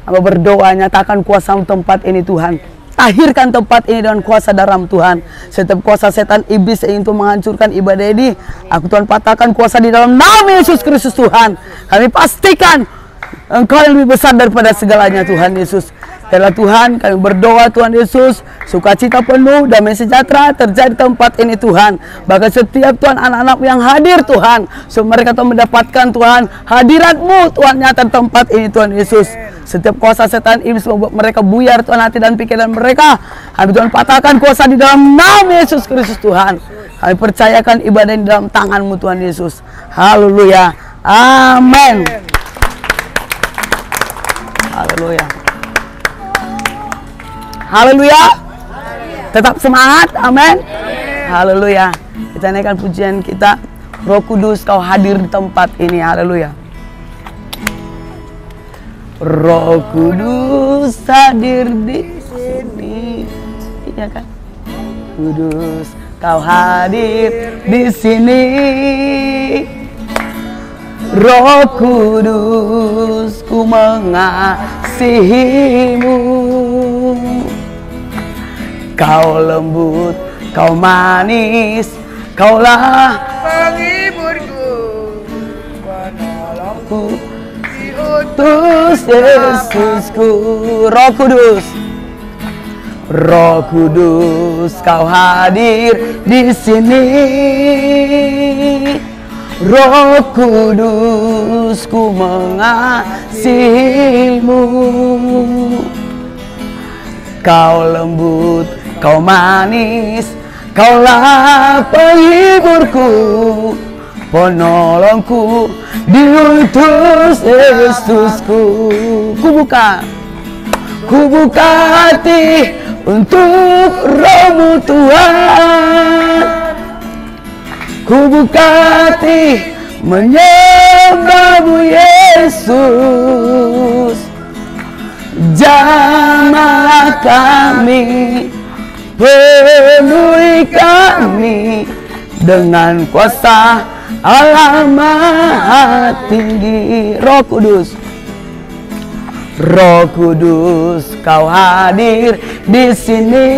Hamba berdoa, nyatakan kuasa tempat ini Tuhan. Tahirkan tempat ini dengan kuasa darah Tuhan. Setiap kuasa setan iblis yang untuk menghancurkan ibadah ini, aku Tuhan patahkan kuasa di dalam nama Yesus Kristus Tuhan. Kami pastikan Engkau yang lebih besar daripada segalanya Tuhan Yesus. Karena Tuhan, kami berdoa Tuhan Yesus, sukacita penuh, damai sejahtera terjadi di tempat ini Tuhan. Bahkan setiap Tuhan anak-anak yang hadir Tuhan, mereka Tuhan mendapatkan Tuhan hadirat-Mu Tuhan nyata di tempat ini Tuhan Yesus. Setiap kuasa setan iblis membuat mereka buyar Tuhan hati dan pikiran mereka, kami Tuhan patahkan kuasa di dalam nama Yesus Kristus Tuhan. Kami percayakan ibadah ini dalam tangan-Mu Tuhan Yesus. Haleluya. Amin. Haleluya. Haleluya. Tetap semangat. Amin. Haleluya. Kita naikkan pujian kita. Roh Kudus, Kau hadir di tempat ini. Haleluya. Roh Kudus hadir di sini. Iya kan? Kudus, Kau hadir di sini. Roh Kudus, ku mengasihi-Mu. Kau lembut, Kau manis, Kaulah penghiburku, penolongku, si utus Yesusku. Roh Kudus, Roh Kudus, Kau hadir di sini. Roh Kudus, ku mengasihi-Mu. Kau lembut, Kau manis, Kaulah penghiburku, penolongku, diutus Yesusku. Ku buka hati untuk Roh-Mu Tuhan. Ku buka hati menyembah-Mu Yesus. Jamahlah kami, penuhi kami dengan kuasa Allah Maha Tinggi. Roh Kudus, Roh Kudus, Kau hadir di sini.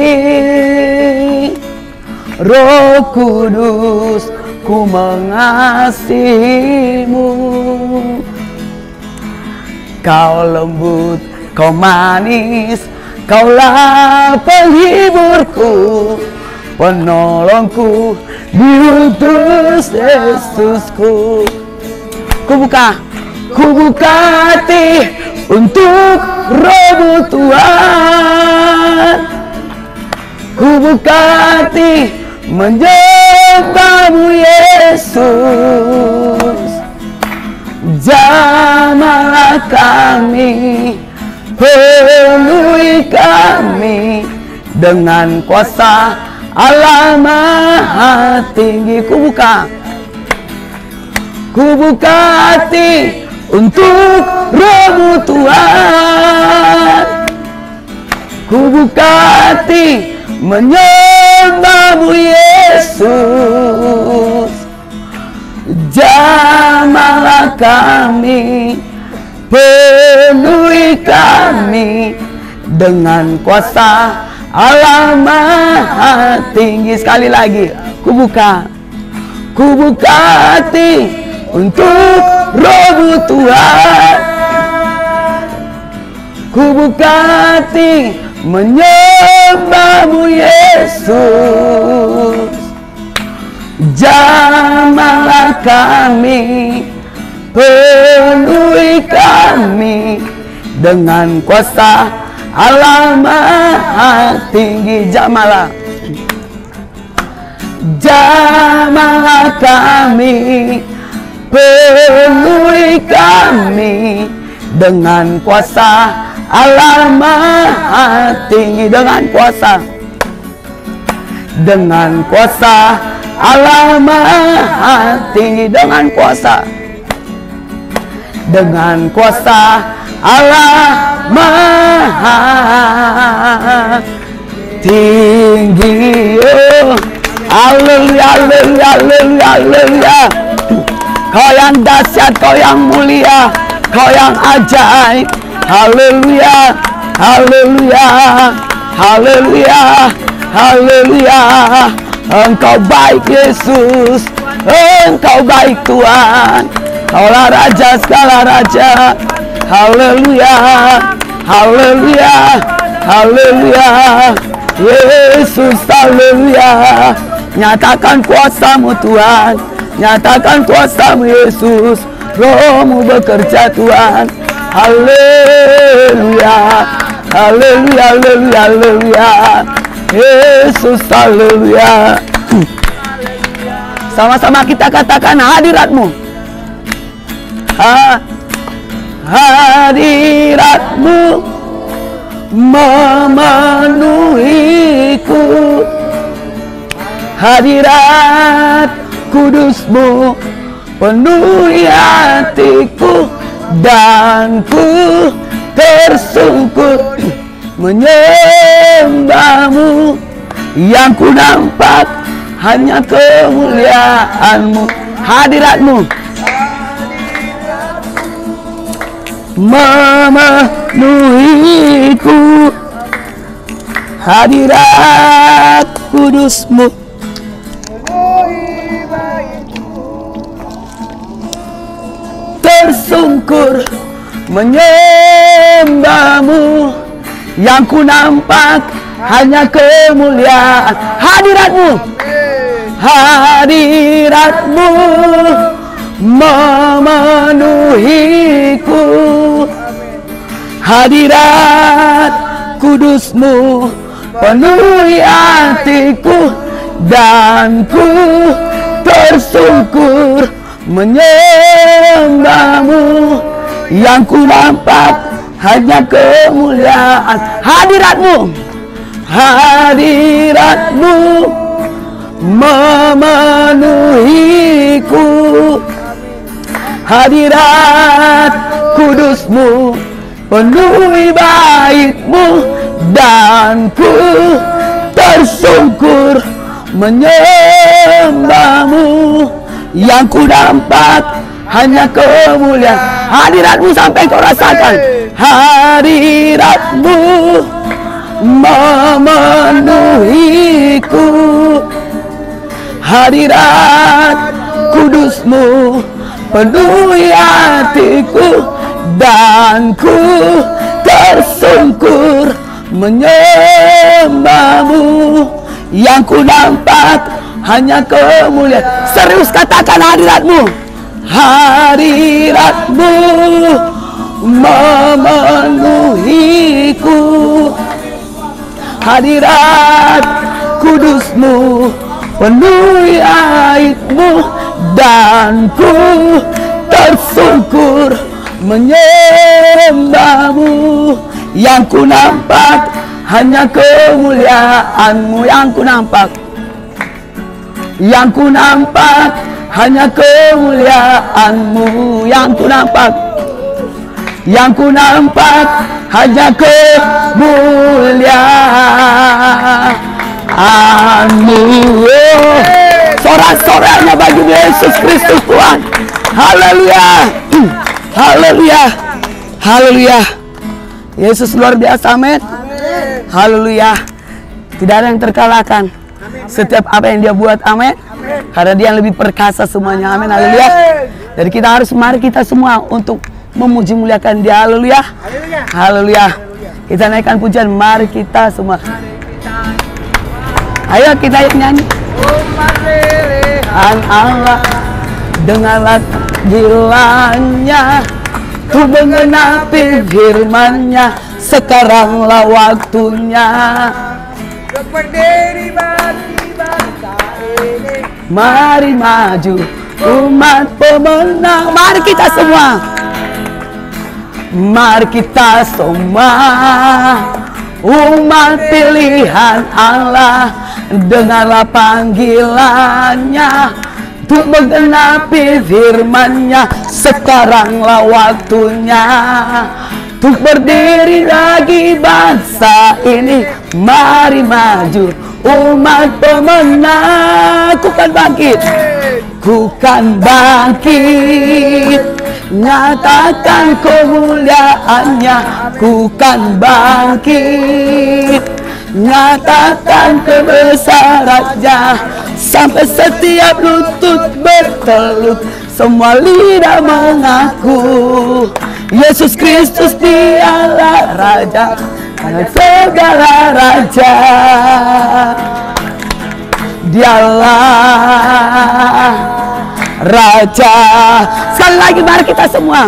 Roh Kudus, ku mengasihi-Mu. Kau lembut, Kau manis, Kaulah penghiburku, penolongku, diutus Yesusku. Ku buka hati untuk Roh-Mu Tuhan. Ku buka hati menyembah-Mu Yesus. Jamahlah kami, penuhi kami dengan kuasa Allah Maha Tinggi. Ku buka hati untuk Roh-Mu Tuhan. Ku buka hati menyembah-Mu Yesus. Jamahlah kami, penuhi kami dengan kuasa Allah Maha Tinggi. Sekali lagi, ku buka hati untuk Roh-Mu Tuhan. Ku buka hati menyembah-Mu Yesus. Jamahlah kami, penuhi kami dengan kuasa Allah Maha Tinggi. Jamahlah kami, penuhi kami dengan kuasa Allah Maha Tinggi. Dengan kuasa Allah Maha Tinggi. Dengan kuasa Allah Maha Tinggi. Oh, haleluya, haleluya, haleluya, haleluya. Kau yang dahsyat, Kau yang mulia, Kau yang ajaib, haleluya, haleluya, haleluya, haleluya. Engkau baik Yesus, Engkau baik Tuhan, Kaulah Raja segala raja. Haleluya, haleluya, haleluya. Yesus, haleluya. Nyatakan kuasa-Mu Tuhan, nyatakan kuasa-Mu Yesus. Roh-Mu bekerja Tuhan. Haleluya, haleluya, haleluya, haleluya. Yesus, haleluya. Sama-sama kita katakan hadirat-Mu. Hadirat-Mu memenuhiku. Hadirat kudus-Mu penuhi hatiku, dan ku tersungkur menyembah-Mu. Yang ku nampak hanya kemuliaan-Mu. Hadirat-Mu memenuhiku. Hadirat kudus-Mu tersungkur menyembah-Mu. Yang ku nampak hanya kemuliaan. Hadirat-Mu, hadirat-Mu memenuhiku. Hadirat kudus-Mu penuhi hatiku, dan ku tersungkur menyembah-Mu. Yang ku nampak hanya kemuliaan. Hadirat-Mu, hadirat-Mu memenuhiku. Hadirat kudus-Mu penuhi bait-Mu, dan ku tersungkur menyembah-Mu. Yang ku nampak hanya kemuliaan. Hadirat-Mu sampai kau rasakan. Hadirat-Mu memenuhiku. Hadirat kudus-Mu penuhi hatiku, dan ku tersungkur menyembah-Mu. Yang ku nampak hanya kemuliaan. Serius katakan hadirat-Mu. Hadirat-Mu memenuhiku. Hadirat kudus-Mu penuhi bait-Mu, dan ku tersungkur menyembah-Mu. Yang ku nampak hanya kemuliaan-Mu. Yang ku nampak, yang ku nampak hanya kemuliaan-Mu. Yang ku nampak, yang ku nampak hanya kemuliaan-Mu. Sorak-soraknya bagi Yesus Kristus Tuhan. Haleluya, haleluya, haleluya. Yesus luar biasa, amin. Haleluya. Tidak ada yang terkalahkan. Setiap apa yang Dia buat, amin. Karena Dia yang lebih perkasa semuanya, amin. Haleluya. Jadi kita harus, mari kita semua untuk memuji muliakan Dia. Haleluya, haleluya. Kita naikkan pujian, mari kita semua. Ayo kita nyanyi. Allah, dengarlah gilanya, ku mengenapi firman-Nya. Sekaranglah waktunya untuk berdiri bagi bangsa ini. Mari maju umat pemenang. Mari kita semua, mari kita semua umat pilihan Allah. Dengarlah panggilannya untuk menggenapi firman-Nya. Sekaranglah waktunya untuk berdiri lagi bangsa ini. Mari maju umat pemenang. Ku kan bangkit, ku kan bangkit nyatakan kemuliaannya, ku kan bangkit, nyatakan kebesarannya, sampai setiap lutut bertelut, semua lidah mengaku Yesus Kristus dialah Raja dan segala raja. Dialah Raja. Sekali lagi mari kita semua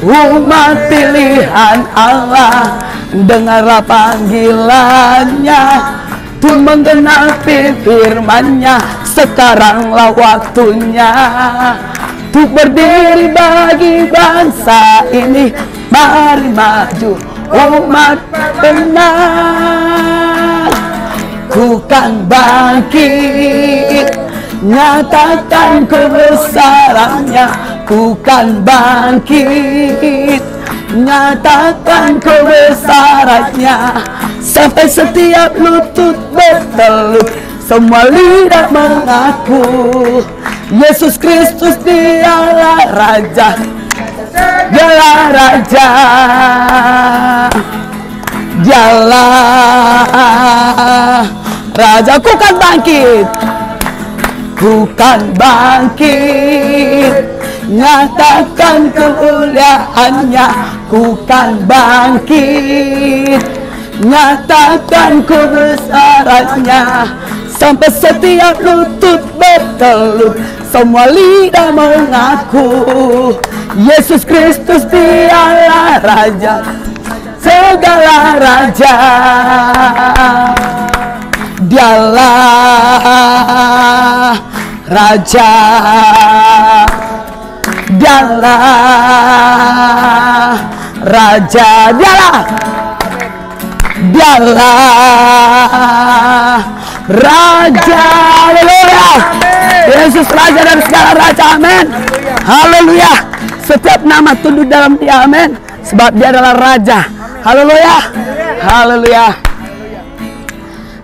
umat pilihan Allah, dengarlah panggilannya untuk menggenapi firman-Nya. Sekaranglah waktunya untuk berdiri bagi bangsa ini. Mari maju umat benar, ku kan bangkit, nyatakan kebesarannya, ku kan bangkit, nyatakan kebesarannya, sampai setiap lutut bertelut, semua lidah mengaku Yesus Kristus dialah Raja, dialah Raja, dialah Raja. Ku kan bangkit, ku kan bangkit, nyatakan kemuliaannya, ku kan bangkit, nyatakan kebesarannya, sampai setiap lutut bertelut, semua lidah mengaku Yesus Kristus dialah Raja, segala raja. Dialah Raja, dialah Raja, dialah Raja. Haleluya. Yesus Raja dan segala raja. Amin. Haleluya. Setiap nama tunduk dalam Dia. Amin. Sebab Dia adalah Raja. Haleluya. Haleluya.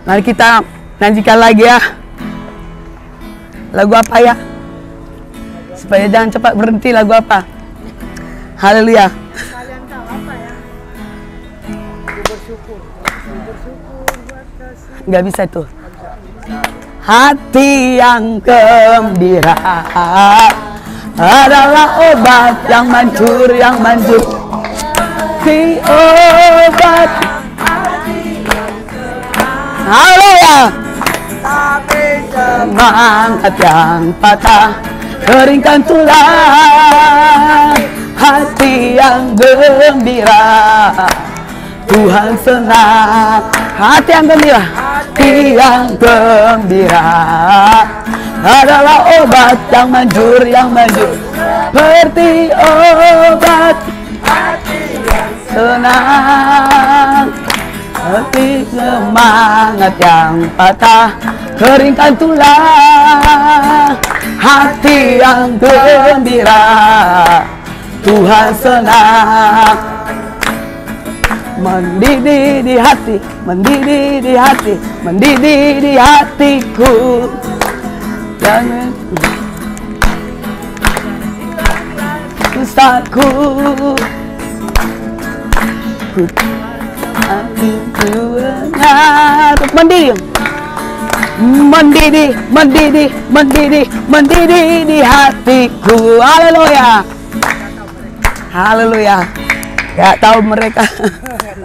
Mari kita nyanyikan lagi ya. Lagu apa ya? Supaya jangan cepat berhenti. Lagu apa? Haleluya. Kalian tahu apa ya? Bersyukur. Nggak bisa tuh. Hati yang gembira adalah obat yang manjur, yang manjur. Di obat. Haleluya. Semangat yang patah, keringkan tulang. Hati yang gembira, Tuhan senang. Hati yang gembira, hati yang gembira adalah obat yang manjur, yang manjur. Seperti obat hati yang senang. Hati semangat yang patah, keringkan tulang. Hati yang gembira, Tuhan senang. Mendidih di hati, mendidih di hati, mendidih di hatiku. Jangan susahku, hatiku benar. Mendidih, mendidih, mendidih, mendidih, mendidih di hatiku. Haleluya, haleluya. Gak tahu mereka.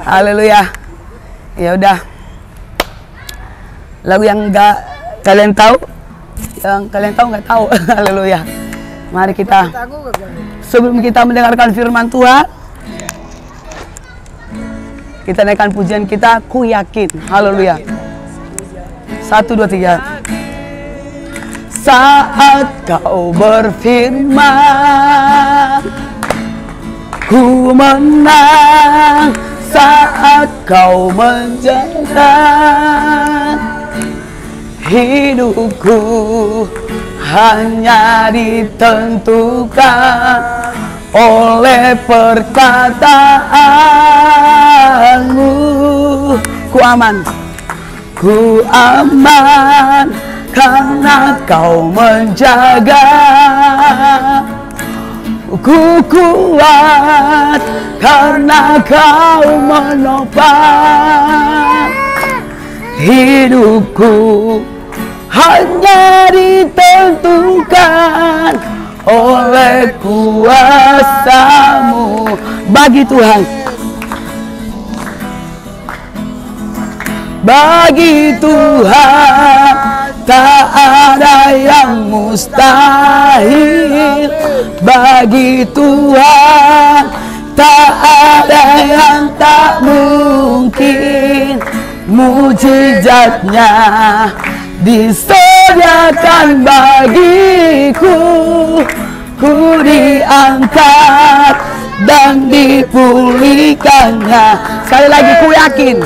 Haleluya. Ya udah. Lagu yang gak kalian tahu, yang kalian tahu nggak tahu. Haleluya. Mari kita, sebelum kita mendengarkan firman Tuhan, kita naikkan pujian kita, ku yakin. Haleluya. 1, 2, 3. Saat kau berfirman, ku menang. Saat kau menjaga hidupku, hanya ditentukan oleh perkataanmu. Ku aman, ku aman karena Kau menjaga. Ku kuat karena Kau menopang. Hidupku hanya ditentukan oleh kuasa-Mu. Bagi Tuhan, bagi Tuhan tak ada yang mustahil. Bagi Tuhan tak ada yang tak mungkin. Mujizatnya disediakan bagiku. Ku diangkat dan dipulihkannya. Sekali lagi, ku yakin.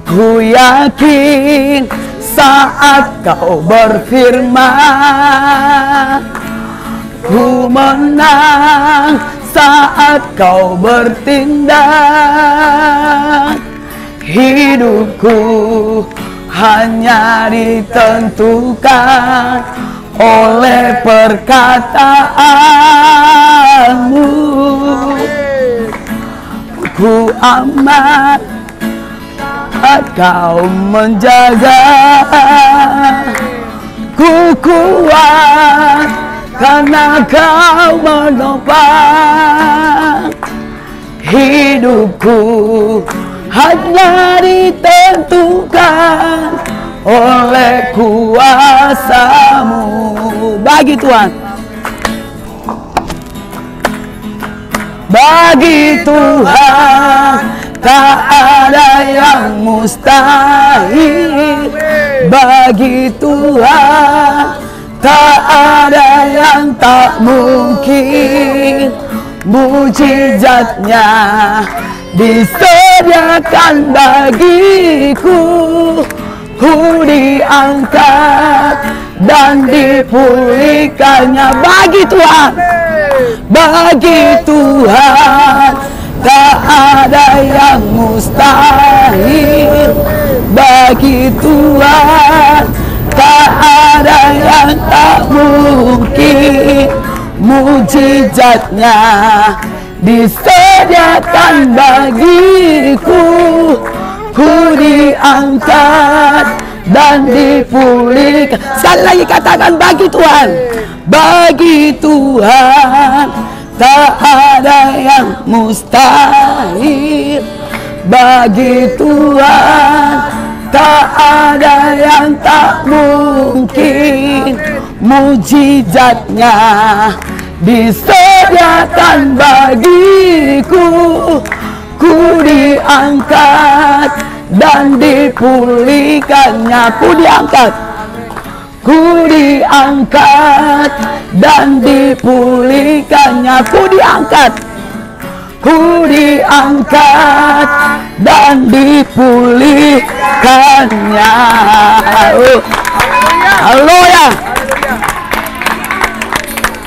Ku yakin saat Kau berfirman, ku menang saat Kau bertindak. Hidupku hanya ditentukan oleh perkataan-Mu. Ku amat Kau menjaga. Ku kuat karena Kau menopang. Hidupku hanya ditentukan oleh kuasa-Mu. Bagi Tuhan, bagi Tuhan tak ada yang mustahil. Bagi Tuhan tak ada yang tak mungkin. Mujizatnya disediakan bagiku. Ku diangkat dan dipulihkannya. Bagi Tuhan, bagi Tuhan tak ada yang mustahil. Bagi Tuhan tak ada yang tak mungkin. Mujizatnya disediakan bagiku. Ku diangkat dan dipulihkan. Sekali lagi katakan, bagi Tuhan, bagi Tuhan tak ada yang mustahil. Bagi Tuhan tak ada yang tak mungkin. Mujizatnya disediakan bagiku. Ku diangkat dan dipulihkannya. Ku diangkat, ku diangkat dan dipulihkannya. Ku diangkat, ku diangkat dan dipulihkannya. Haleluya,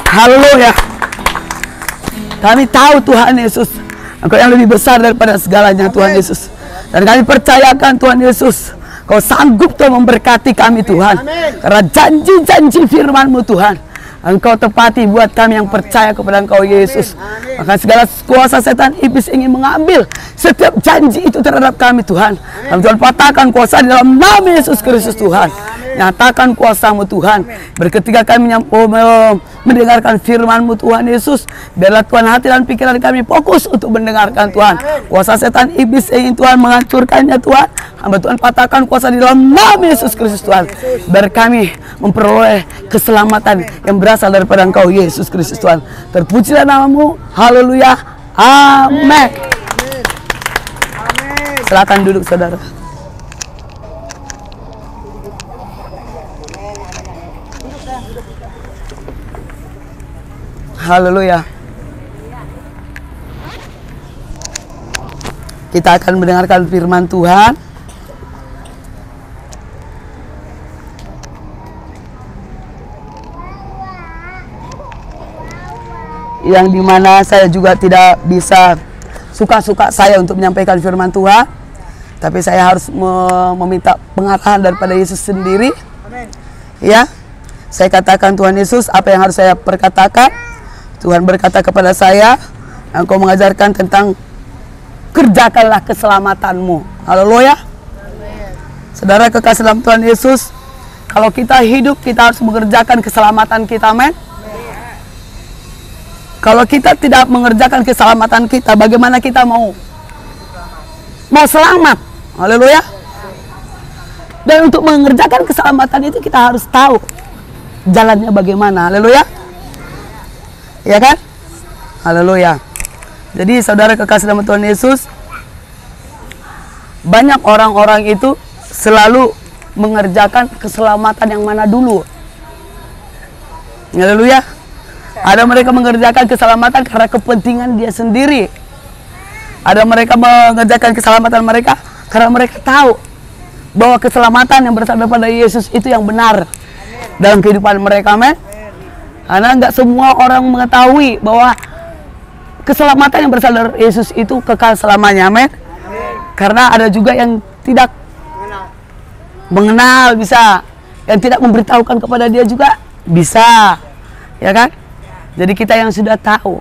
haleluya. Kami tahu Tuhan Yesus, Engkau yang lebih besar daripada segalanya, Tuhan Yesus. Dan kami percayakan Tuhan Yesus, Kau sanggup Tuhan memberkati kami Tuhan. Karena janji-janji firman-Mu Tuhan, Engkau tepati buat kami yang percaya kepada Engkau Yesus. Maka segala kuasa setan iblis ingin mengambil setiap janji itu terhadap kami Tuhan. Kami Tuhan patahkan kuasa di dalam nama Yesus Kristus Tuhan. Nyatakan kuasa-Mu Tuhan. Berketika kami mendengarkan firman-Mu Tuhan Yesus, biarlah Tuhan hati dan pikiran kami fokus untuk mendengarkan Tuhan. Kuasa setan iblis ingin Tuhan menghancurkannya Tuhan. Hamba Tuhan patahkan kuasa di dalam nama Yesus Kristus Tuhan. Biar kami memperoleh keselamatan yang berasal daripada Engkau Yesus Kristus Tuhan. Terpujilah nama-Mu. Haleluya. Amin. Silakan duduk saudara. Haleluya. Kita akan mendengarkan firman Tuhan. Yang dimana saya juga tidak bisa suka-suka saya untuk menyampaikan firman Tuhan. tapi saya harus meminta pengarahan daripada Yesus sendiri. Ya, saya katakan Tuhan Yesus, apa yang harus saya perkatakan? Tuhan berkata kepada saya, Engkau mengajarkan tentang kerjakanlah keselamatanmu. Haleluya. Saudara kekasih dalam Tuhan Yesus, kalau kita hidup, kita harus mengerjakan keselamatan kita, amin. Kalau kita tidak mengerjakan keselamatan kita, bagaimana kita mau selamat? Haleluya. Dan untuk mengerjakan keselamatan itu kita harus tahu jalannya bagaimana. Haleluya. Ya kan? Haleluya. Jadi saudara kekasih dalam Tuhan Yesus, banyak orang-orang itu selalu mengerjakan keselamatan yang mana dulu. Haleluya. Ada mereka mengerjakan keselamatan karena kepentingan dia sendiri. Ada mereka mengerjakan keselamatan mereka karena mereka tahu bahwa keselamatan yang berasal daripada Yesus itu yang benar dalam kehidupan mereka, amin. Karena nggak semua orang mengetahui bahwa keselamatan yang berasal dari Yesus itu kekal selamanya, amin. Karena ada juga yang tidak mengenal, bisa, yang tidak memberitahukan kepada dia juga bisa, ya kan? Jadi kita yang sudah tahu,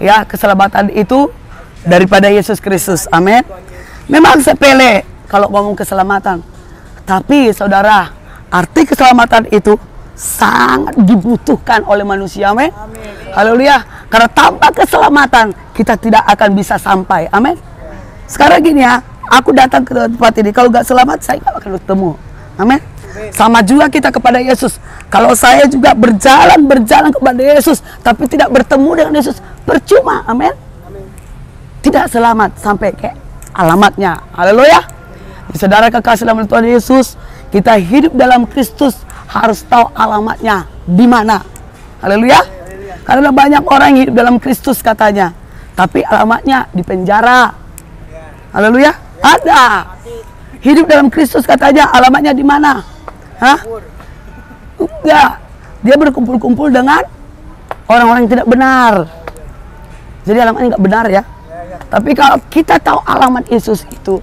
ya, keselamatan itu daripada Yesus Kristus, amin. Memang sepele kalau ngomong keselamatan, tapi saudara, arti keselamatan itu sangat dibutuhkan oleh manusia, amin. Haleluya. Karena tanpa keselamatan kita tidak akan bisa sampai, amin. Sekarang gini ya, aku datang ke tempat ini, kalau nggak selamat saya nggak akan ketemu, amin. Sama juga kita kepada Yesus. Kalau saya juga berjalan kepada Yesus, tapi tidak bertemu dengan Yesus, percuma, amin. Tidak selamat sampai ke alamatnya. Haleluya. Saudara kekasih dalam Tuhan Yesus, kita hidup dalam Kristus harus tahu alamatnya di mana. Haleluya. Karena banyak orang yang hidup dalam Kristus katanya, tapi alamatnya di penjara. Haleluya. Ada. Hidup dalam Kristus katanya alamatnya di mana? Hah? Enggak. Dia berkumpul-kumpul dengan orang-orang yang tidak benar. Jadi alamatnya nggak benar ya. Tapi kalau kita tahu alamat Yesus itu,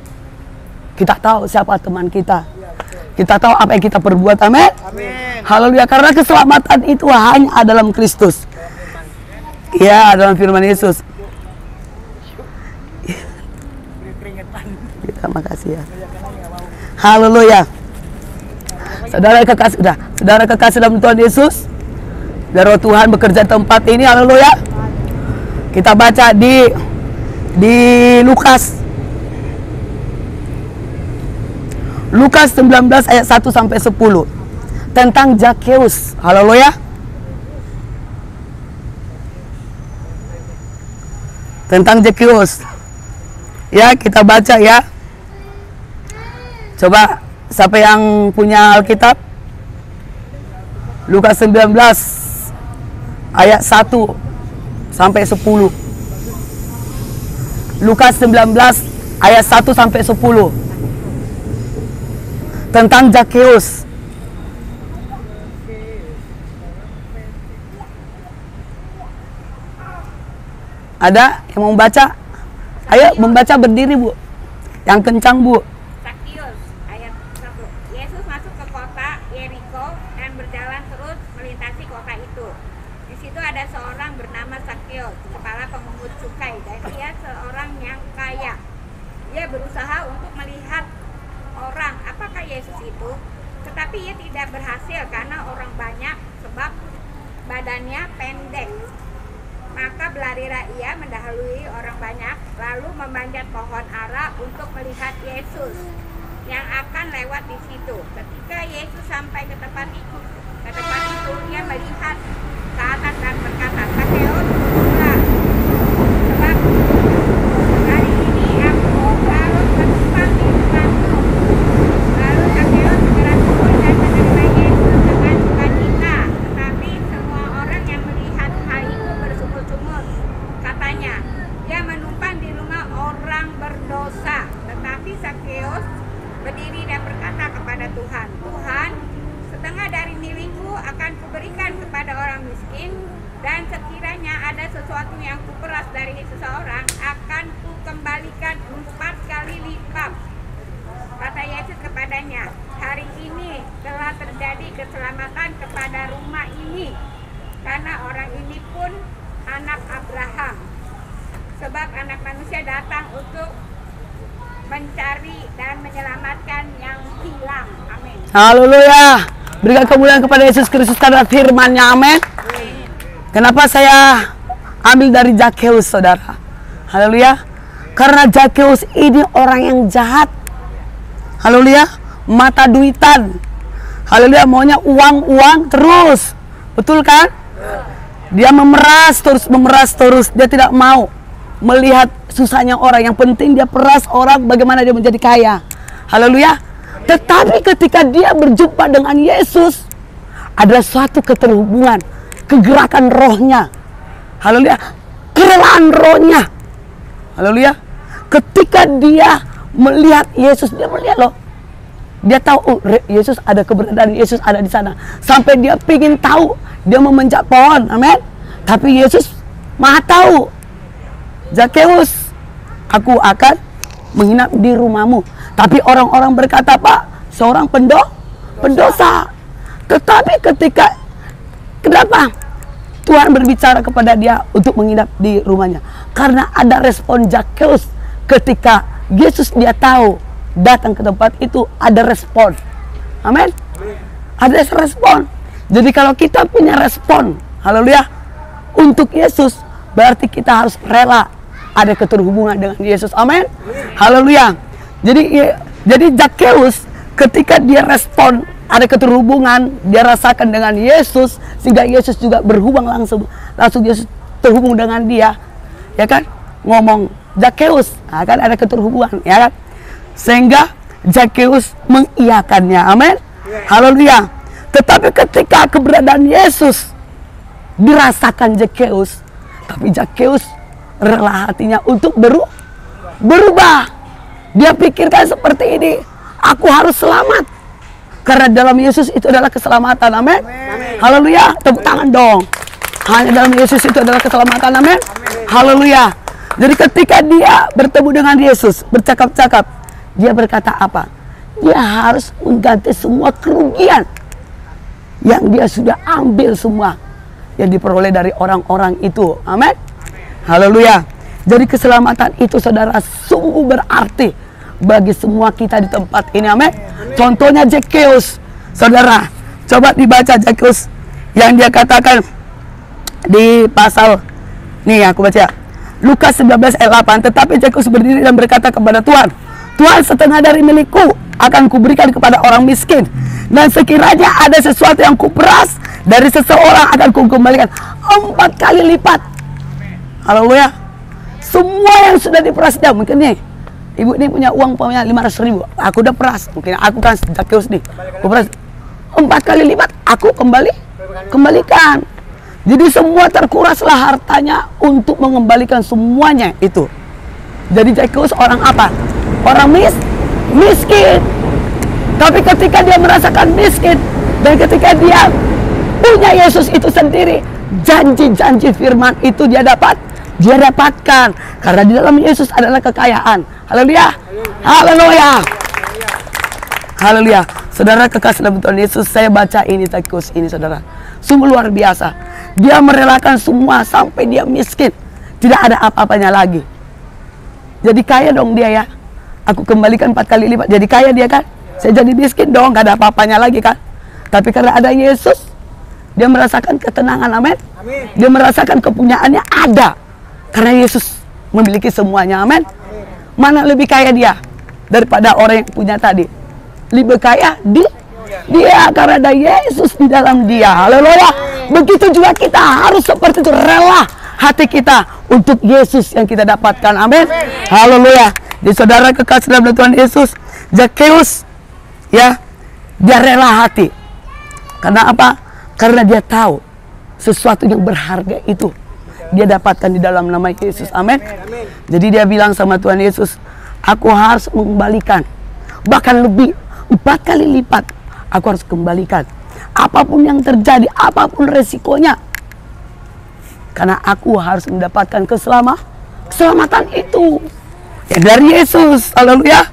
kita tahu siapa teman kita. Kita tahu apa yang kita perbuat, amin. Haleluya. Karena keselamatan itu hanya dalam Kristus. Ya, dalam firman Yesus. Terima kasih ya. Haleluya. Saudara kekasih dalam Tuhan Yesus, Roh Tuhan bekerja tempat ini, haleluya. Kita baca di Lukas 19 ayat 1 sampai 10 tentang Zakheus. Haleluya. Tentang Zakheus. Ya, kita baca ya. Coba siapa yang punya Alkitab? Lukas 19 ayat 1 sampai 10. Lukas 19 ayat 1 sampai 10. Tentang Zakheus. Ada yang mau membaca? Ayo membaca berdiri, Bu. Yang kencang, Bu. Zakheus ayat 1. Yesus masuk ke kota Yeriko dan berjalan terus melintasi kota itu. Di situ ada seorang bernama Zakheus, kepala pemungut cukai, dan dia seorang yang kaya. Dia berusaha untuk melihat orang apakah Yesus itu, tetapi ia tidak berhasil karena orang banyak, sebab badannya pendek. Maka berlarilah ia mendahului orang banyak, lalu memanjat pohon ara untuk melihat Yesus yang akan lewat di situ. Ketika Yesus sampai ke tempat itu, ia melihat ke atas dan berkata, Zakheus, turunlah, sebab hari ini aku harus bertumpang di rumahmu. Lalu Zakheus segera turun dan menerima Yesus dengan sukacita. Tetapi semua orang yang melihat hal itu bersumur-sumur, katanya, dia menumpang di rumah orang berdosa. Tetapi Zakheus berdiri dan berkata kepada Tuhan, Tuhan, setengah dari milikku akan kuberikan kepada orang miskin, dan sekiranya ada sesuatu yang kuperas dari seseorang, akan kukembalikan 4 kali lipat. Kata Yesus kepadanya, hari ini telah terjadi keselamatan kepada rumah ini, karena orang ini pun anak Abraham. Sebab anak manusia datang untuk mencari dan menyelamatkan yang hilang. Amin. Haleluya. Berikan kemuliaan kepada Yesus Kristus karena firman-Nya. Amin. Kenapa saya ambil dari Zakheus, saudara? Haleluya. Karena Zakheus ini orang yang jahat. Haleluya. Mata duitan. Haleluya. Maunya uang terus. Betul kan? Dia memeras terus. Dia tidak mau melihat susahnya orang. Yang penting dia peras orang bagaimana dia menjadi kaya. Haleluya. Tetapi ketika dia berjumpa dengan Yesus, ada suatu keterhubungan, kegerakan rohnya. Haleluya. Kerelaan rohnya. Haleluya. Ketika dia melihat Yesus, dia melihat loh. Dia tahu Yesus ada, keberadaan Yesus ada di sana. Sampai dia ingin tahu, dia memanjat pohon. Amin. Tapi Yesus Maha tahu. Zakheus, aku akan menginap di rumahmu. Tapi orang-orang berkata, Pak, seorang pendosa. Tetapi kenapa Tuhan berbicara kepada dia untuk menginap di rumahnya? Karena ada respon Zakheus ketika Yesus dia tahu datang ke tempat itu, ada respon. Amin. Ada respon. Jadi kalau kita punya respon, haleluya, untuk Yesus, berarti kita harus rela ada keterhubungan dengan Yesus. Amin. Haleluya. Jadi Zakheus ketika dia respon ada keterhubungan, dia rasakan dengan Yesus, sehingga Yesus juga berhubung langsung Yesus terhubung dengan dia, ya kan? Ngomong Zakheus, kan ada keterhubungan, ya kan? Sehingga Zakheus mengiyakannya. Amin. Haleluya. Tetapi ketika keberadaan Yesus dirasakan Zakheus, tapi Zakheus rela hatinya untuk berubah. Dia pikirkan seperti ini, aku harus selamat. Karena dalam Yesus itu adalah keselamatan. Amin. Haleluya. Tepuk tangan dong. Hanya dalam Yesus itu adalah keselamatan. Amin. Haleluya. Jadi ketika dia bertemu dengan Yesus, bercakap-cakap, dia berkata apa? Dia harus mengganti semua kerugian yang dia sudah ambil semua, yang diperoleh dari orang-orang itu. Amin. Haleluya. Jadi keselamatan itu, saudara, sungguh berarti bagi semua kita di tempat ini. Amin. Contohnya Zakheus, saudara, coba dibaca Zakheus yang dia katakan di pasal, nih aku baca Lukas 19 ayat 8. Tetapi Zakheus berdiri dan berkata kepada Tuhan, Tuhan, setengah dari milikku akan kuberikan kepada orang miskin, dan sekiranya ada sesuatu yang kuperas dari seseorang akan kukembalikan 4 kali lipat. Haleluya. Semua yang sudah diperas dia, mungkin nih ibu ini punya uang 500.000, aku udah peras, mungkin aku kan Zakheus nih, aku peras 4 kali lipat, aku kembalikan. Jadi semua terkuraslah hartanya untuk mengembalikan semuanya itu. Jadi Zakheus orang apa? Orang miskin. Tapi ketika dia merasakan miskin, dan ketika dia punya Yesus itu sendiri, janji-janji firman itu dia dapatkan. Karena di dalam Yesus adalah kekayaan. Haleluya. Haleluya. Haleluya. Saudara kekasih dalam Tuhan Yesus, saya baca ini Zakheus ini, saudara, sungguh luar biasa. Dia merelakan semua sampai dia miskin, tidak ada apa-apanya lagi. Jadi kaya dong dia ya. Aku kembalikan 4 kali lipat. Jadi kaya dia kan. Saya jadi miskin dong, gak ada apa-apanya lagi kan. Tapi karena ada Yesus, dia merasakan ketenangan. Amin. Dia merasakan kepunyaannya ada. Karena Yesus memiliki semuanya. Amin. Mana lebih kaya dia daripada orang yang punya tadi? Lebih kaya dia karena ada Yesus di dalam dia. Haleluya. Begitu juga kita harus seperti itu, rela hati kita untuk Yesus yang kita dapatkan. Amin. Haleluya. Jadi saudara kekasih dalam Tuhan Yesus, Zakheus ya, dia rela hati. Karena apa? Karena dia tahu sesuatu yang berharga itu dia dapatkan di dalam nama Yesus. Amin. Jadi dia bilang sama Tuhan Yesus, aku harus mengembalikan, bahkan lebih 4 kali lipat aku harus kembalikan. Apapun yang terjadi, apapun resikonya, karena aku harus mendapatkan keselamatan itu ya dari Yesus. Haleluya.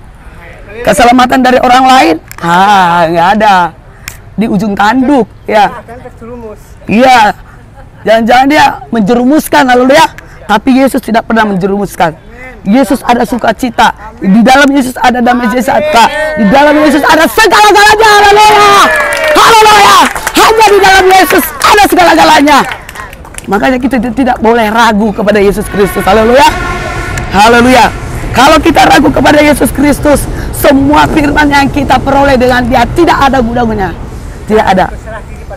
Keselamatan dari orang lain? Nggak ada. Di ujung tanduk, ya. Iya. Jangan-jangan dia menjerumuskan, haleluya. Tapi Yesus tidak pernah menjerumuskan. Yesus ada sukacita. Di dalam Yesus ada damai sejahtera. Di dalam Yesus ada segala-galanya, haleluya. Haleluya. Hanya di dalam Yesus ada segala-galanya. Makanya kita tidak boleh ragu kepada Yesus Kristus, haleluya. Haleluya. Kalau kita ragu kepada Yesus Kristus, semua firman yang kita peroleh dengan Dia tidak ada gunanya. Tidak ada.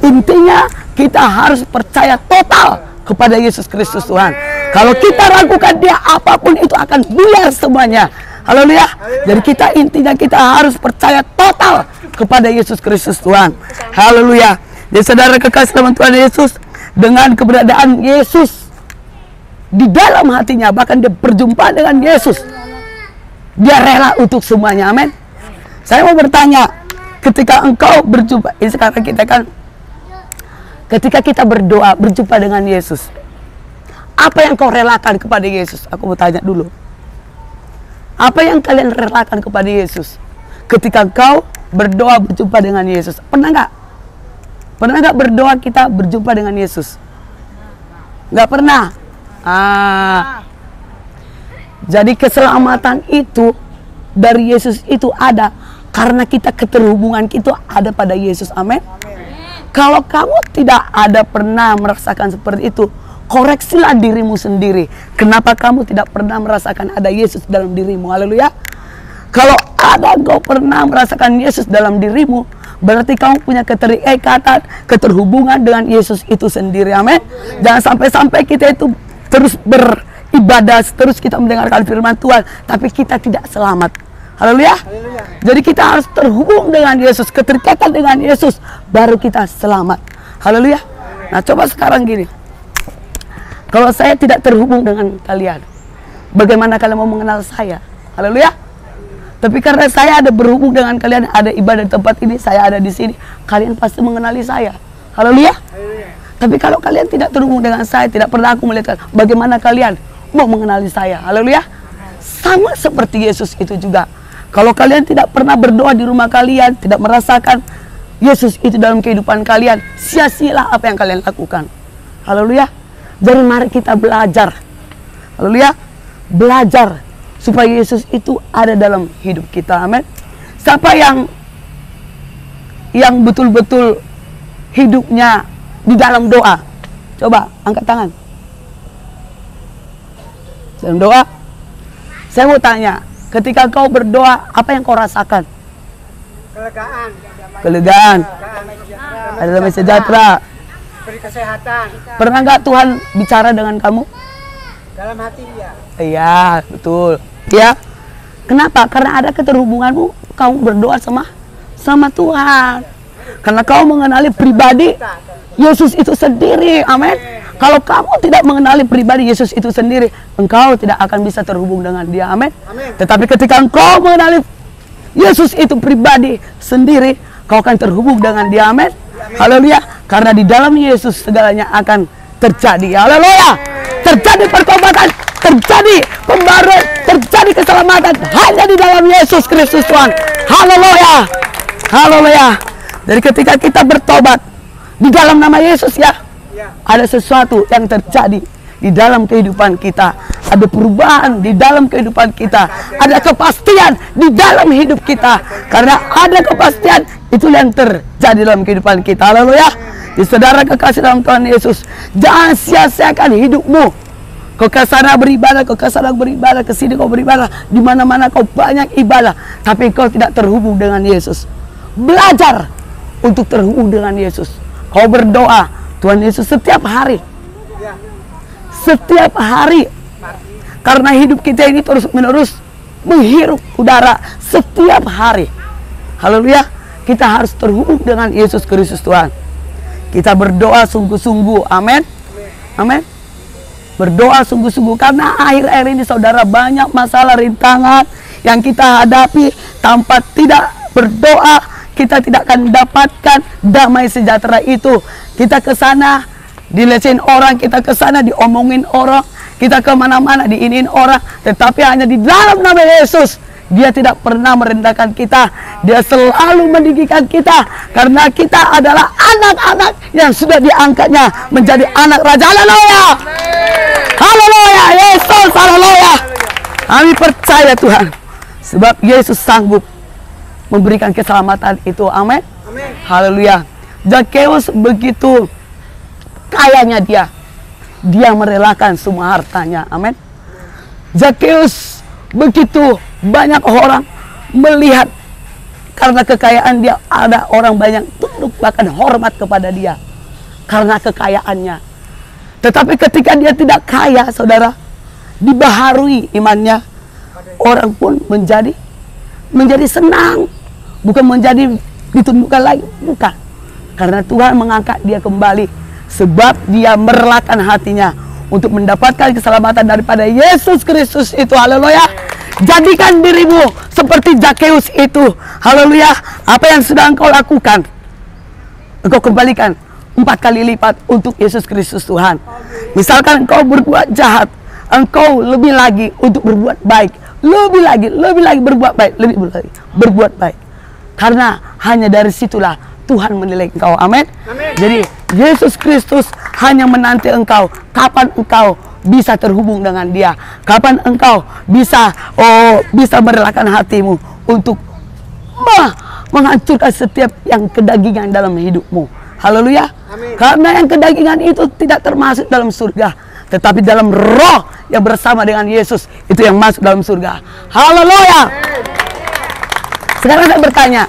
Intinya kita harus percaya total kepada Yesus Kristus Tuhan. Kalau kita ragukan Dia, apapun itu akan buyar semuanya. Haleluya. Jadi intinya kita harus percaya total kepada Yesus Kristus Tuhan. Haleluya. Jadi saudara kekasih dalam Tuhan Yesus, dengan keberadaan Yesus di dalam hatinya, bahkan dia berjumpa dengan Yesus, dia rela untuk semuanya. Amin. Saya mau bertanya, ketika engkau berjumpa, ini sekarang kita kan, ketika kita berdoa, berjumpa dengan Yesus, apa yang kau relakan kepada Yesus? Aku mau tanya dulu. Apa yang kalian relakan kepada Yesus ketika kau berdoa berjumpa dengan Yesus? Pernah nggak? Pernah nggak berdoa kita berjumpa dengan Yesus? Nggak pernah. Jadi keselamatan itu dari Yesus itu ada karena kita keterhubungan kita ada pada Yesus. Amin. Kalau kamu tidak ada pernah merasakan seperti itu, koreksilah dirimu sendiri. Kenapa kamu tidak pernah merasakan ada Yesus dalam dirimu? Haleluya. Kalau ada kau pernah merasakan Yesus dalam dirimu, berarti kamu punya keterikatan, keterhubungan dengan Yesus itu sendiri. Amin. Jangan sampai kita itu terus beribadah, terus kita mendengarkan firman Tuhan, tapi kita tidak selamat. Haleluya. Jadi kita harus terhubung dengan Yesus, keterikatan dengan Yesus, baru kita selamat. Haleluya. Nah, coba sekarang gini. Kalau saya tidak terhubung dengan kalian, bagaimana kalian mau mengenal saya? Haleluya. Tapi karena saya ada berhubung dengan kalian, ada ibadah di tempat ini, saya ada di sini, kalian pasti mengenali saya. Haleluya. Tapi kalau kalian tidak terhubung dengan saya, tidak pernah aku melihat, bagaimana kalian mau mengenali saya? Haleluya. Sama seperti Yesus itu juga. Kalau kalian tidak pernah berdoa di rumah kalian, tidak merasakan Yesus itu dalam kehidupan kalian, sia-sialah apa yang kalian lakukan. Haleluya. Jadi mari kita belajar. Haleluya. Belajar supaya Yesus itu ada dalam hidup kita. Amin. Siapa yang betul-betul hidupnya di dalam doa? Coba angkat tangan. Dalam doa. Saya mau tanya, ketika kau berdoa, apa yang kau rasakan? Kelegaan. Kelegaan. Ada damai sejahtera. Beri kesehatan. Pernah nggak Tuhan bicara dengan kamu? Dalam hati ya. Iya, betul. Ya. Kenapa? Karena ada keterhubunganmu, kamu berdoa sama Tuhan. Karena kau mengenali pribadi Yesus itu sendiri. Amin. Kalau kamu tidak mengenali pribadi Yesus itu sendiri, engkau tidak akan bisa terhubung dengan Dia. Amin. Tetapi ketika engkau mengenali Yesus itu pribadi sendiri, kau akan terhubung dengan Dia. Amin. Haleluya. Karena di dalam Yesus segalanya akan terjadi. Haleluya. Terjadi pertobatan, terjadi pembaruan, terjadi keselamatan hanya di dalam Yesus Kristus Tuhan. Haleluya. Haleluya. Jadi ketika kita bertobat di dalam nama Yesus, ya, ada sesuatu yang terjadi di dalam kehidupan kita. Ada perubahan di dalam kehidupan kita. Ada kepastian di dalam hidup kita. Karena ada kepastian, itu yang terjadi dalam kehidupan kita. Haleluya. Di saudara kekasih dalam Tuhan Yesus, jangan sia-siakan hidupmu. Kau ke sana beribadah, kau ke sana beribadah, ke sini kau beribadah, di mana-mana kau banyak ibadah, tapi kau tidak terhubung dengan Yesus. Belajar untuk terhubung dengan Yesus. Kau berdoa, Tuhan Yesus setiap hari. Setiap hari. Karena hidup kita ini terus-menerus menghirup udara setiap hari. Haleluya. Kita harus terhubung dengan Yesus Kristus Tuhan. Kita berdoa sungguh-sungguh. Amin. Amin. Berdoa sungguh-sungguh. Karena akhir-akhir ini saudara, banyak masalah rintangan yang kita hadapi. Tanpa tidak berdoa, kita tidak akan mendapatkan damai sejahtera itu. Kita ke sana dilecehin orang, kita ke sana diomongin orang, kita kemana-mana diinin orang. Tetapi hanya di dalam nama Yesus, Dia tidak pernah merendahkan kita. Dia selalu meninggikan kita, karena kita adalah anak-anak yang sudah diangkatnya menjadi anak raja. Haleluya. Haleluya. Yesus, haleluya. Kami percaya Tuhan, sebab Yesus sanggup memberikan keselamatan itu. Amin. Haleluya. Zakheus begitu kayanya dia merelakan semua hartanya. Amin. Zakheus begitu banyak orang melihat, karena kekayaan dia, ada orang banyak tunduk bahkan hormat kepada dia karena kekayaannya. Tetapi ketika dia tidak kaya, saudara, dibaharui imannya, orang pun menjadi senang, bukan menjadi ditundukkan lagi, bukan. Karena Tuhan mengangkat dia kembali, sebab dia merelakan hatinya untuk mendapatkan keselamatan daripada Yesus Kristus itu. Haleluya. Jadikan dirimu seperti Zakheus itu. Haleluya. Apa yang sudah engkau lakukan, engkau kembalikan 4 kali lipat untuk Yesus Kristus Tuhan. Misalkan engkau berbuat jahat, engkau lebih lagi untuk berbuat baik. Lebih lagi berbuat baik, lebih lagi berbuat baik. Karena hanya dari situlah Tuhan menilai engkau. Amin. Jadi Yesus Kristus hanya menanti engkau, kapan engkau bisa terhubung dengan Dia, kapan engkau bisa merelakan hatimu untuk menghancurkan setiap yang kedagingan dalam hidupmu. Haleluya. Karena yang kedagingan itu tidak termasuk dalam surga, tetapi dalam roh yang bersama dengan Yesus itu yang masuk dalam surga. Haleluya. Sekarang saya bertanya,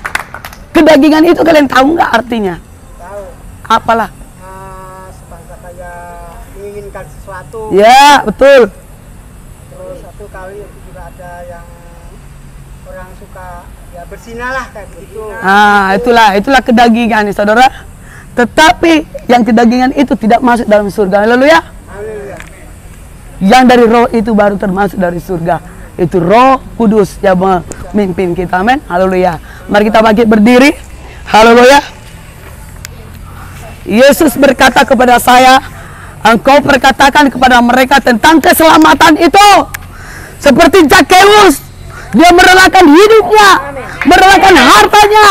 kedagingan itu kalian tahu nggak artinya? Tahu. Apalah? Sebangsa kayak menginginkan sesuatu. Ya, betul. Terus satu kali juga ada yang orang suka ya berzina lah kayak gitu. Itulah kedagingan nih, saudara. Tetapi yang kedagingan itu tidak masuk dalam surga. Haleluya. Haleluya. Yang dari roh itu baru termasuk dari surga. Itu Roh Kudus yang memimpin kita. Amin. Haleluya. Mari kita bangkit berdiri. Haleluya. Yesus berkata kepada saya, engkau perkatakan kepada mereka tentang keselamatan itu. Seperti Zakheus, dia merelakan hidupnya, merelakan hartanya,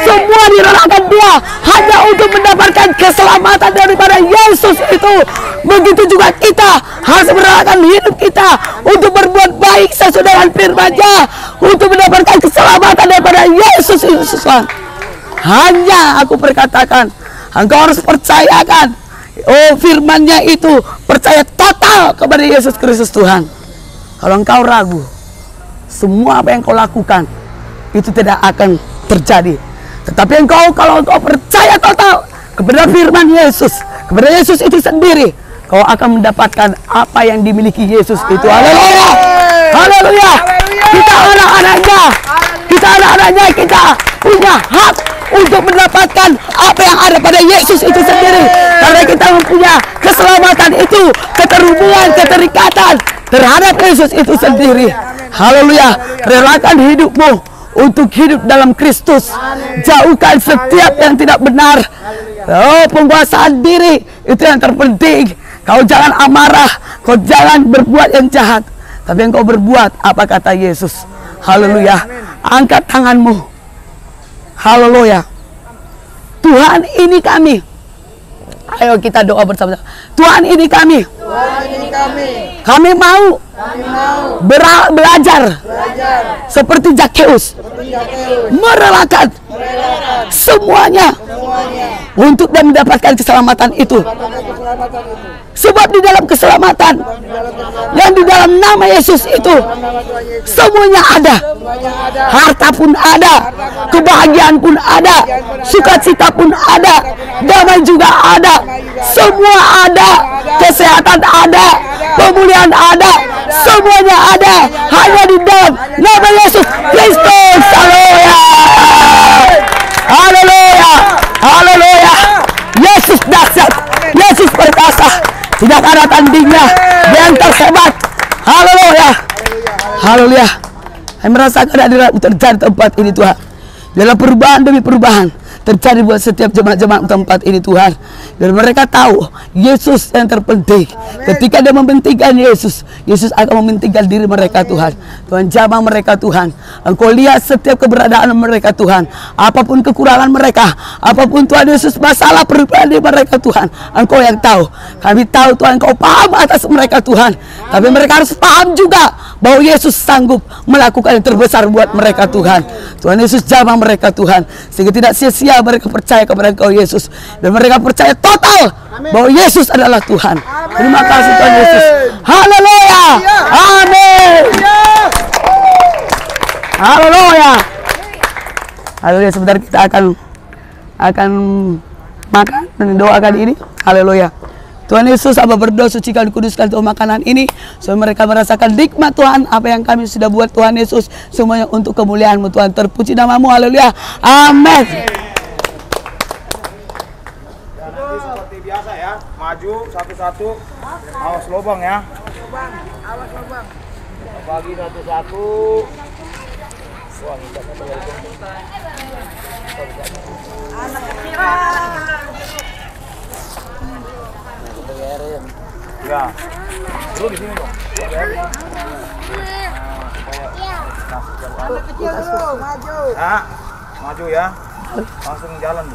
semua direlakan dia hanya untuk mendapatkan keselamatan daripada Yesus itu. Begitu juga kita harus merelakan hidup kita untuk berbuat baik sesuai dengan firman-Nya, untuk mendapatkan keselamatan daripada Yesus Kristus. Hanya aku perkatakan, engkau harus percayakan firman-Nya itu, percaya total kepada Yesus Kristus Tuhan. Kalau engkau ragu, semua apa yang kau lakukan itu tidak akan terjadi. Tetapi kalau engkau percaya total kepada firman Yesus, kepada Yesus itu sendiri, kau akan mendapatkan apa yang dimiliki Yesus itu. Haleluya. Haleluya. Kita anak-anaknya, kita punya hak untuk mendapatkan apa yang ada pada Yesus itu sendiri. Karena kita mempunyai keselamatan itu, keterhubungan, keterikatan terhadap Yesus itu sendiri. Haleluya. Relakan hidupmu untuk hidup dalam Kristus. Jauhkan setiap yang tidak benar. Penguasaan diri itu yang terpenting. Kau jangan amarah, kau jangan berbuat yang jahat, tapi engkau berbuat apa kata Yesus. Haleluya. Angkat tanganmu. Haleluya. Tuhan, ini kami. Ayo kita doa bersama-sama. Tuhan, ini kami. Kami mau belajar seperti Zakheus, merelakan semuanya untuk dan mendapatkan keselamatan itu. Sebab di dalam keselamatan yang di dalam nama Yesus itu semuanya ada. Harta pun ada, kebahagiaan pun ada, sukacita pun ada, damai juga ada, semua ada, kesehatan ada, pemulihan ada, semuanya ada, hanya di dalam nama Yesus Kristus. Haleluya. Haleluya. Haleluya. Yesus dahsyat, Yesus perkasa, tidak ada tandingnya, dia yang terhebat. Haleluya. Haleluya. Saya merasakan hadirat terjadi tempat ini Tuhan. Dalam perubahan demi perubahan, terjadi buat setiap jemaat-jemaat tempat ini Tuhan. Biar mereka tahu Yesus yang terpenting. Ketika dia mementingkan Yesus, Yesus akan mementingkan diri mereka Tuhan. Tuhan jamah mereka Tuhan. Engkau lihat setiap keberadaan mereka Tuhan. Apapun kekurangan mereka, apapun Tuhan Yesus masalah pribadi mereka Tuhan, Engkau yang tahu. Kami tahu Tuhan Engkau paham atas mereka Tuhan. Tapi mereka harus paham juga bahwa Yesus sanggup melakukan yang terbesar buat mereka Tuhan. Tuhan Yesus jamah mereka Tuhan, sehingga tidak sia-sia mereka percaya kepada Engkau Yesus, dan mereka percaya total bahwa Yesus adalah Tuhan. Terima kasih Tuhan Yesus. Haleluya. Amin. Haleluya. Haleluya. Sebentar kita akan makan dan doakan ini. Haleluya. Tuhan Yesus, Aba berdoa sucikan kuduskan Tuhan makanan ini supaya mereka merasakan nikmat Tuhan apa yang kami sudah buat Tuhan Yesus, semuanya untuk kemuliaan-Mu Tuhan. Terpuji nama-Mu. Haleluya. Amin. Dan nanti seperti biasa ya, maju satu-satu, awas lubang ya. Awas lubang. Bagi satu-satu. Wah, minta satu lagi. Anak kecil. Ya, lu di sini dong. Anak kecil dulu, maju. Ya, maju ya. Langsung jalan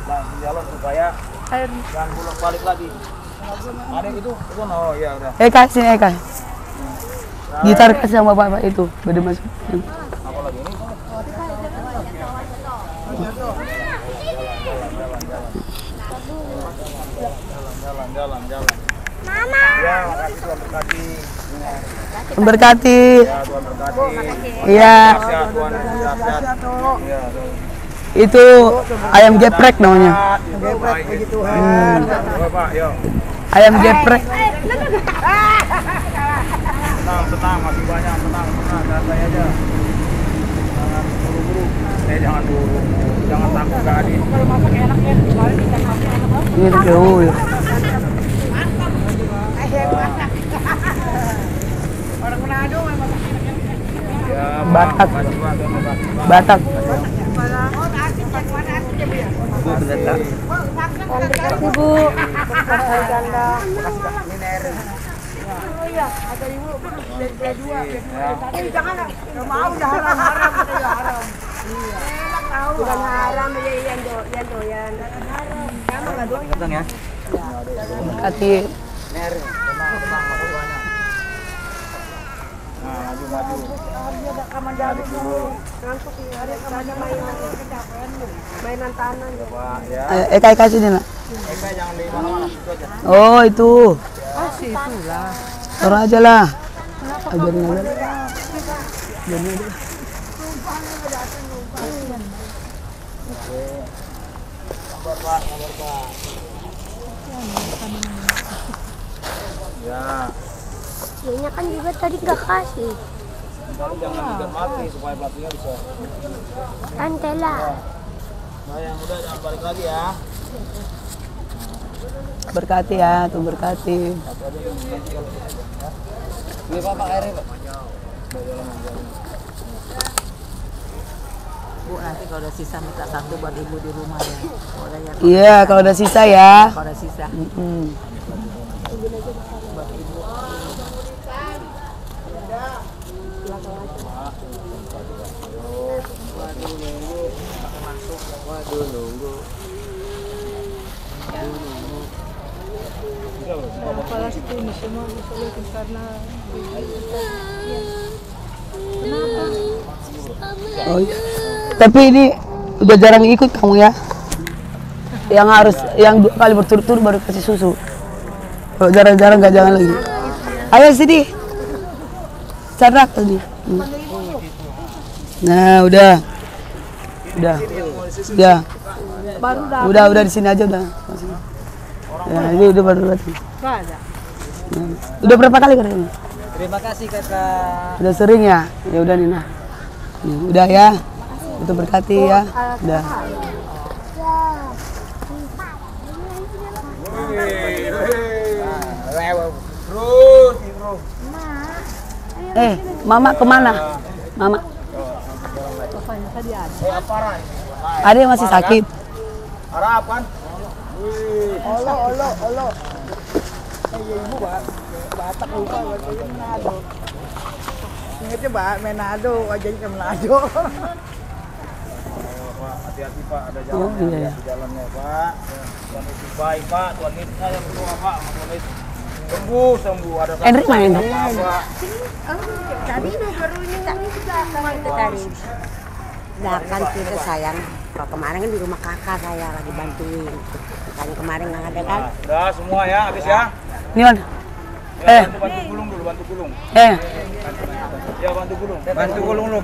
supaya jangan pulang balik lagi. Ada itu, oh iya udah. Eka sini Eka. Gitar kasih sama bapak itu, beda masuk. Apa lagi ini? Jalan. Mama. Ya, makasih Tuhan berkati. Memberkati. Ya, Tuhan berkati. Iya. Sehat Tuhan, sehat. Iya. Itu ayam geprek namanya. Geprek puji Tuhan. Bapak, yuk. Ayam geprek. Tenang, masih banyak, tenang, santai aja. Jangan buru-buru. Jangan buru. Jangan takut Kak Adi. Kalau masak enak ya, kemarin ikan masak enak banget. Ini jauh ya. Orang Manado memang masak enak. Ya, Batak. makasih Pak, Tuhan berkati. Batak. Ibu, ganda. Oh iya, ada ibu dua. Jangan, nggak mau udah haram ya haram. Iya. Bukan haram ya yang doyan. Kamu nggak doyan. Datang ya. Memberkati. Tenang, masih banyak. Nah, maju. Kamandali dulu. Ngantuk nih, ada mainan tanah. Pak, ya. Eka sini nak. Eka jangan di mana-mana, situ aja. Oh itu. Pasti itulah. Taruh aja lah. Ajarin aja. Ajarin aja. Sabar Pak. Ya. Dianya kan juga tadi nggak kasih. Tapi jangan bikin mati supaya pelatihnya bisa. Antela. Nah, yang udah jangan balik lagi ya. Berkati ya, tuh berkati. Ini Pak airnya Pak. Bu, nanti kalau udah sisa minta satu buat ibu di rumah ya. Iya, kalau udah sisa ya. Kalau udah sisa. Palestina semua disolidkan karena Oh iya. Tapi ini udah jarang ikut kamu ya. Yang 2 kali berturut-turut baru kasih susu. Kalau jarang-jarang nggak jangan lagi. Ayo sini. Carak tadi. Nah, udah. Udah di sini aja udah. Ya, ini udah baru lagi. Udah berapa kali kan ini? Terima kasih Kakak. Udah sering ya? Ya udah Nina. Nih, udah ya. Itu berkati ya. Udah. Mama kemana? Mama. Ada yang masih sakit. Harap kan? Wih. Olo. Iya ibu Batak lupa wajahnya Manado. Ingatnya Manado, wajahnya ke Manado. Pak, hati-hati Pak, ada jalan di jalannya Pak. Tuan itu baik Pak, Tuan itu saya berdoa Pak, Tuan itu sembuh, ada Enrik main. Pak. Tadi baru ini juga itu tadi. Nah kan kita sayang, kalau kemarin kan di rumah kakak saya lagi bantuin. Makanya kemarin nggak ada kan. Udah semua ya, habis ya. Ini mana? Ya, bantu gulung dulu, bantu gulung. Eh. Ya bantu gulung. Bantu gulung lu.